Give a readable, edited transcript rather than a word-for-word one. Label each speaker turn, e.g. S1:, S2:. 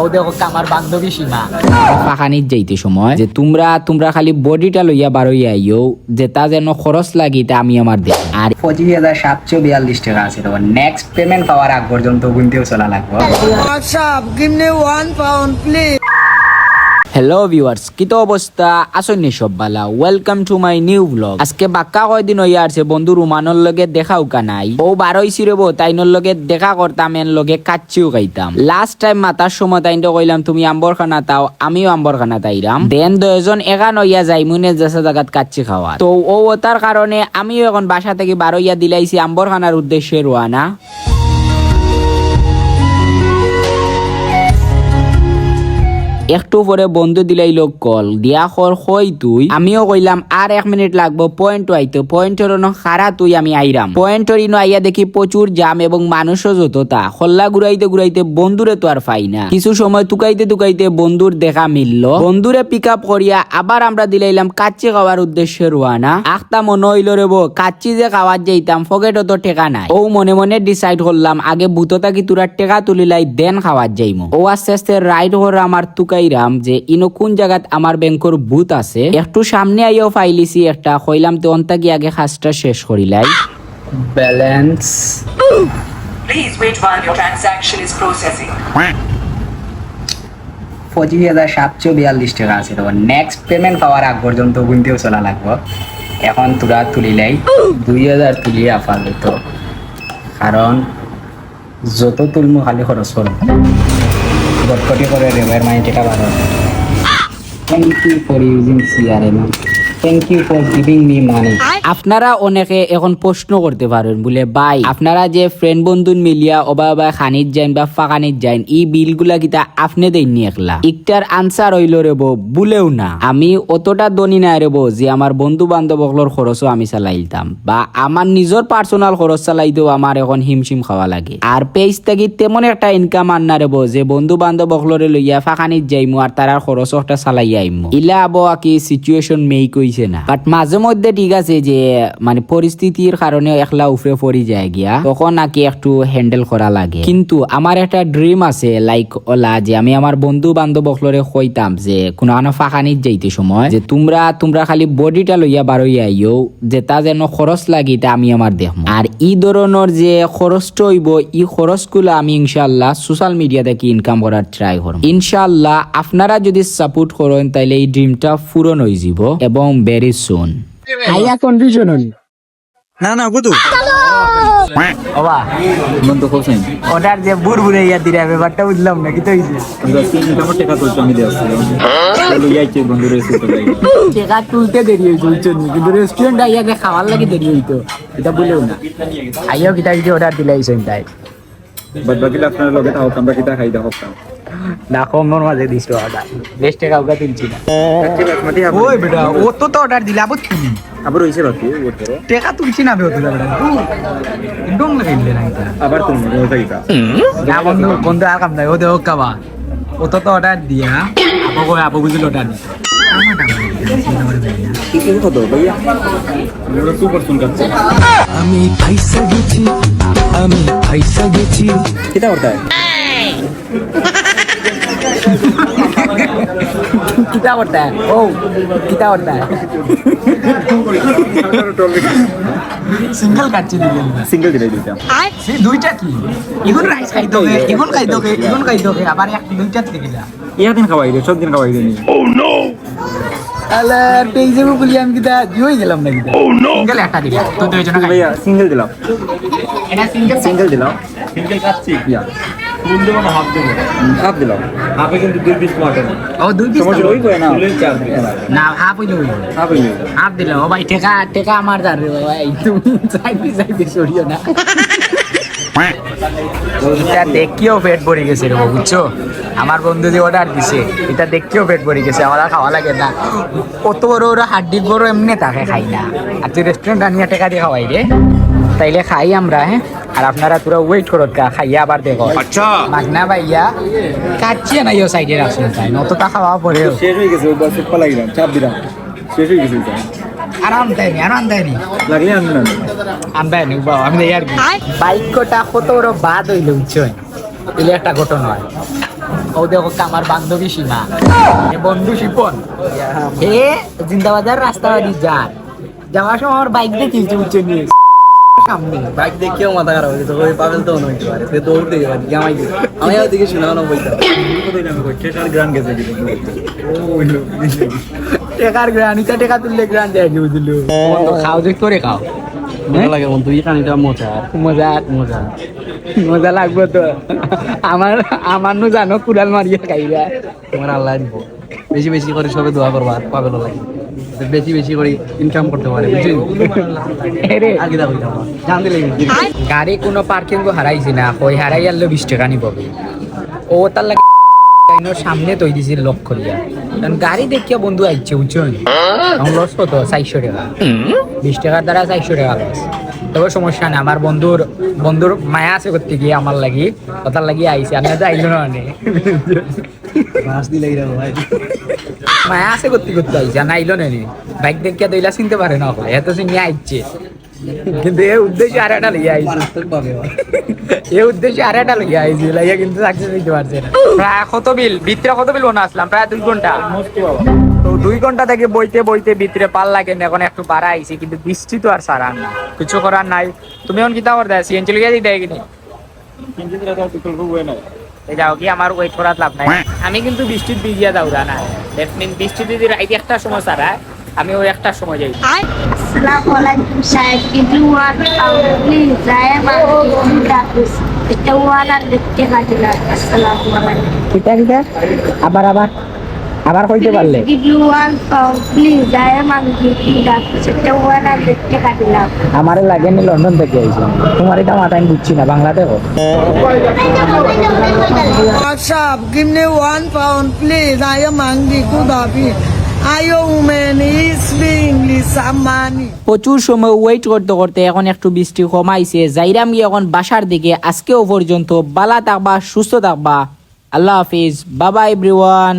S1: ও দেখো আমার বান্ধবী সীমা
S2: পাখানির যাইতে সময় যে তোমরা খালি বডিটা লইয়া বারইয়া আইও যেটা যেন খরচ লাগিতে আমি আমার দেখ আর
S1: 25,742 টাকা আছে তো নেক্সট পেমেন্ট পাওয়ার আগ পর্যন্ত গুনতেও চলা লাগবে।
S2: হ্যালো ভিউয়ার্স কি তো অবস্থা আসনি সব বালা welcome to my new blog. আজকে বাক্কা কয়দিন হইয়া আছে বন্ধু রুমানোর লগে দেখাও কা নাই ও বারইছি রে বো তাইনোর লগে দেখা করতাম এর লগে কাচ্চিও খাইতাম। লাস্ট টাইম মাতার সময় তাইনটা কইলাম তুমি আম্বরখানা তাও আমিও আম্বরখানা তাইরাম দেন দুজন এখান হইয়া যাই মুনে যেসা জায়গাত কাচ্চি খাওয়া তো ও তার কারণে আমিও এখন বাসা থেকে বারইয়া দিলাইছি আম্বরখানার উদ্দেশ্যে রোয়ানা। একটু পরে বন্ধু দিলাই লোক কল দিয়া খর কই তুই আমিও কইলাম আর 1 মিনিট লাগবো পয়েন্ট আইতো পয়েন্টের খারা তুই আমি আইরাম পয়েন্টের ইনো আইয়া দেখি প্রচুর জাম এবং মানুষও যতটা খল্লা ঘুরাইতে বন্ধুরে তো আর পাই না। কিছু সময় তুকাইতে বন্ধুর দেখা মিলল বন্ধুরে পিক আপ করিয়া আবার আমরা দিলাইলাম কাচ্চি খাওয়ার উদ্দেশ্যে রোয়ানা। আখতা মনে হইল রে বো কাচ্চি যে খাওয়ার যাইতাম ফকেটও তো টেকা নাই ও মনে মনে ডিসাইড করলাম আগে ভূততা কি তোরা টেকা তুলিলাই দেন খাওয়ার যাইমু ও আস্তে আস্তে রাইড হর আমার তুকাইরাম যে ইনো কোন জায়গাত আমার ব্যাংকর বুথ আছে একটু সামনে আইও ফাইলিছি একটা কইলাম তো অন্তা কি আগে কাজটা শেষ করিলাই।
S1: Balance
S3: Please wait while your transaction is processing.
S1: 25,742 টাকা আছে তো নেক্সট পেমেন্ট পাওয়ার আগ পর্যন্ত গুনতেও চলা লাগবে। এখন তোরা তুলিলাই 2,000 তুলিয়া আপাতত কারণ যত তুলমু খালি খরচ করব গটকটি করে রেভার মাইন্ড এটা ভালো। Thank you for using CRM, thank you for giving me money.
S2: আপনারা অনেকে এখন প্রশ্ন করতে পারেন বলে ভাই আপনারা যে ফ্রেন্ড বন্ধু মিলিয়া অবা খানিত যাইন বা ফাঁকানিত যাইন এই বিলগুলা কিতা আপনি দেননি একলা একটার আনসার হইল রেব বলেও না আমি অতটা দনি না রেব যে আমার বন্ধু বান্ধব সকলের খরচও আমি চালাইতাম বা আমার নিজের পার্সোনাল খরচ চালাইতেও আমার এখন হিমশিম খাওয়া লাগে আর পেজ থাকি তেমন একটা ইনকাম আন না রেব যে বন্ধু বান্ধব সকলরে লইয়া ফাঁকানিত যাইমু আর তারার খরচ একটা চালাইয়া আইমু ইলা আবহাওয়া কি সিচুয়েশন মেক হইছে না বাট মাঝে মধ্যে ঠিক আছে যে মানে পরিস্থিতির কারণে একলা উফরে পড়ি যায় গিয়া তখন নাকি একটু হ্যান্ডেল করা লাগে। কিন্তু আমার একটা ড্রিম আছে লাইক ওলা যে আমি আমার বন্ধু বান্ধব সকলরে কইতাম যে কোনো ফাঁকানিত যাইতে সময় যে তোমরা খালি বডিটা লইয়া বারইয়া আইও যেটা যেন খরচ লাগিতে আমি আমার দেখবো আর ই ধরনের যে খরচটা হইব ই খরচগুলো আমি ইনশাআল্লাহ সোশ্যাল মিডিয়া থেকে ইনকাম করার ট্রাই করব ইনশাআল্লাহ। আপনারা যদি সাপোর্ট করেন তাইলে এই ড্রিমটা পূরণ হয়ে যাব এবং ভেরি সুন।
S1: আইয়া কনফিউশন হলি
S4: না কত
S1: ওবা
S4: মন তো কোসেন
S1: অর্ডার যে বুড়বুড়ে ইয়া দিরা ব্যাপারটা বুঝলাম না কি তো হইছে
S4: আমরা টাকা তুলতে আমি দিয়েছি লইয়াইছে বন্ধু রেসিপি তো
S1: টাকা তুলতে দেরি হইছে বুঝছেন কিন্তু রেস্টুরেন্ট আইয়া যে খাবার লাগি দেরি হইতো এটা বলেও না আইয়া কিটা কি অর্ডার দিলাইছেন তাই
S4: বাট বাকি আপনার লগে তাও আমরা কিটা খাই দাও
S1: না কমর মাঝে দিছো অর্ডার বেশ টাকা উগা তুলছি না ওই বেটা ও তো অর্ডার দিলা বুঝছি
S4: আবার হইছে বাকি ও ধরো
S1: টাকা তুলছি না বেও তুলা বেটা ডং লাগাইলে না এটা
S4: আবার তুমি ওইটা কিটা
S1: না বন্ধু আর কাম নাই ও দেও কাবা ও তো অর্ডার দিয়া আপু বুঝলো অর্ডার দিতে
S4: কি কত ভাইয়া আমরা সুপার সুন কাছে
S5: আমি পয়সা গেছি
S4: কিটা করতে
S1: कितना पड़ता है ओ कितना पड़ता है সিঙ্গেল কাচ্চি দিলেন
S4: সিঙ্গেল দিলে দিতাম
S1: সেই দুইটা কি ইগুন রাইস খাইতে হবে ইগুন খাইতে হবে আবার এক দুইটা থেকে দিলা
S4: ইয়া দিন খাওয়াই দে সব দিন খাওয়াই দে ও নো
S1: আলে পেজে বলি আমি কিটা দিই দিলাম না কিটা সিঙ্গেল একটা দিলা তো দুইজন খাই
S4: ভাইয়া সিঙ্গেল দিলাম
S1: এটা
S4: সিঙ্গেল দিলাম সিঙ্গেল কাচ্চি ইয়া ফুল দেব না হাফ দিলাম হাফে কিন্তু দুই পিস মাটন
S1: ও দুই পিস
S4: সমস্যা হই কয় না ফুলের চার
S1: না হাফ হইলো হাফ দিলাম ও ভাই টাকা আমার দার রে ভাই তুমি চাইতে সরিও না এটা দেখিও পেট ভরে গেছে রে বুঝছো আমার বন্ধু যে অর্ডার দিছে এটা দেখিও পেট ভরে গেছে আমার আর খাওয়া লাগে না কত বড় ওরা হাড্ডি বড় এমনি তাকে খাই না আর তুই রেস্টুরেন্ট আনিয়া টাকা দিয়ে খাওয়াই রে তাইলে খাই আমরা হ্যাঁ আর আপনারা তোরা ওয়েট করত খাইয়া আবার দেখো আচ্ছা মাগনা ভাইয়া কাচ্চি নাইও সাইডে রাখছেন তাই নতটা খাওয়া পরে
S4: শেষ হয়ে গেছে বাস পালা গেলাম চাপ দিলাম শেষ হয়ে গেছে
S1: আরাম দেয়নি
S4: লাগলে আমি না
S1: আনবাই বাবা আমি আর বাইকটা কত বড় বাদ হইলো বুঝছো এলে একটা ঘটনা হয়
S2: ও দেখো আমার বান্ধবী সীমা এ বন্ধু শিপন এ জিন্দাবাজার রাস্তাবাদী যান যাওয়ার সময় আমার বাইক দেখিয়েছি উচ্চ নিয়ে সামনে
S6: বাইক দেখেও মাথা খারাপ হয়েছে ওই পাগল তো হইতে পারে সে দৌড় দিয়ে জামাই আমি দিকে শোনানো বইতে
S4: গ্রান গেছে
S2: টেকার গ্রানিটা টেকা তুললে গ্রান যায় কি বুঝলো খাও যে করে খাও
S6: মজা লাগে বন্ধু এই কানিটা মজা
S2: মজা
S6: মজা
S2: মজা লাগবে তো আমার নু জানো কুড়াল মারিয়া খাইবা
S6: তোমার আল্লাহ দিব বেশি বেশি করে সবে দোয়া করবা পাগল লাগে বেশি বেশি করে ইনকাম করতে পারে বুঝছেন
S2: এরে
S6: আগে দাও জানতে লেগে
S2: গাড়ি কোনো পার্কিং হারাইছি না ওই হারাই আনলে 20 টাকা নিব ও তার লাগে সামনে তৈ দিছি লক্ষ্য দিয়া কারণ গাড়ি দেখিয়া বন্ধু আইছে বুঝছেন আমার লস কত 400 টাকা 20 টাকার দ্বারা 400 টাকা লস তবে সমস্যা নেই আমার বন্ধুর মায়া আছে করতে গিয়ে আমার লাগি কথার লাগি আইছে আমি তো আইলো না
S6: মাছ দিলে এরকম ভাই
S2: মায়া আছে করতে আইছে না আইলো না বাইক দেখিয়া দইলা চিনতে পারে না এত চিনিয়ে আইছে কিন্তু এই উদ্দেশ্যে আর একটা লইয়া আইছে এই উদ্দেশ্যে আর একটা লইয়া আইছে লাইয়া কিন্তু সাকসেস হইতে পারছে না প্রায় কত বিল মনে আসলাম প্রায় 2 ঘন্টা তো 2 ঘন্টা থেকে বইতে ভিতরে পাল লাগে না এখন একটু বাড়া আইছে কিন্তু বৃষ্টি তো আর সারার না কিছু করার নাই তুমি এখন কিতা করতে সিএনজি লইয়া দিতে কিনি যাও কি আমার ওয়েট করার লাভ নাই আমি কিন্তু বৃষ্টির ভিজিয়া যাও না দ্যাট মিন বৃষ্টি যদি রাইতে একটা সময় সারা আমি ওই একটা সময় যাই
S7: Assalamualaikum saya kedua Auli saya mau dapus ketawanan dekat dengan Assalamualaikum
S2: কিতা আবার কইতে পারলে
S7: kedua Auli saya mau dapus ketawanan dekat dengan
S2: আমারে লাগে নি লন্ডন থেকে আইছি তোমার এটা মাথা আমি বুঝছি না বাংলাতে হোক
S5: WhatsApp, give me £1, please. I am hungry. Good happy. Ayo, man, English, money.
S2: প্রচুর সময় ওয়েট করতে করতে এখন একটু বৃষ্টি কমাইছে যাইরাম গিয়ে এখন বাসার দিকে আজকেও পর্যন্ত বালা থাকবা সুস্থ থাকবা আল্লাহ হাফিজ বাবা এভরিওয়ান